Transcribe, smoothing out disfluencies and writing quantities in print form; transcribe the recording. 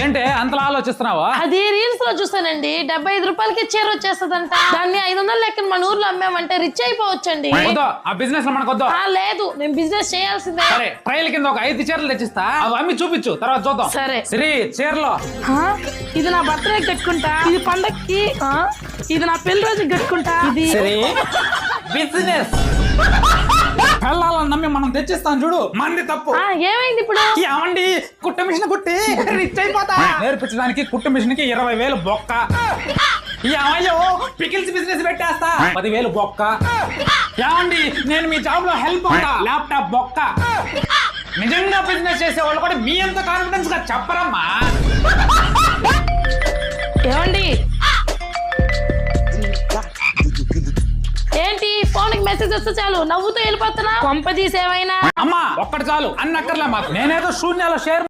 ఏంటి అంతలా ఆలోచిస్తున్నావా? అది రీల్స్ లో చూసానండి, 75 రూపాయలకి చీర వచ్చేస్తదంట. దాన్ని 500 లెక్కన మన ఊర్లో అమ్మామంటే రిచ్ అయిపోవచ్చండి. ఆ బిజినెస్ లో మనకు వద్దు. లేదు, నేను బిజినెస్ చేయాల్సిందే. సరే, ట్రయల్ కింద ఒక 5 చీరలు తెచ్చిస్తా, అవి అమ్మి చూపించు, తర్వాత చూద్దాం. సరే. శ్రీ చీరలో ఇది నా బర్త్డే కట్టుకుంటా, ఇది పండక్కి, ఇది నా పెళ్లి రోజుకి కట్టుకుంటా. ఇది శ్రీ బిజినెస్ పెళ్ళాలని నమ్మి మనం తెచ్చిస్తాం చూడు, మంది తప్పు. ఏమైంది ఇప్పుడు? ఏమండి, కుట్ట మిషన్ కుట్టి రిచ్ అయిపోతా. నేర్పించడానికి కుట్ట మిషన్ కి 20,000 బొక్క. ఏమయ్యో, పికిల్స్ బిజినెస్ పెట్టేస్తా, 10,000 బొక్క. ఏమండి, నేను మీ జాబ్ లో హెల్ప్ అవుతా, ల్యాప్టాప్ బొక్క. నిజంగా బిజినెస్ చేసే వాళ్ళు కూడా మీ అంత కాన్ఫిడెన్స్ గా చెప్పరమ్మా. ఏమండి, ఏంటి ఫోన్ కి మెసేజ్ వస్తే చాలు నవ్వుతూ వెళ్ళిపోతున్నా? కొంప తీసేమైనా? అమ్మా ఒక్కటి చాలు, అన్నక్కర్లే మాకు. నేనేదో శూన్యాలో షేర్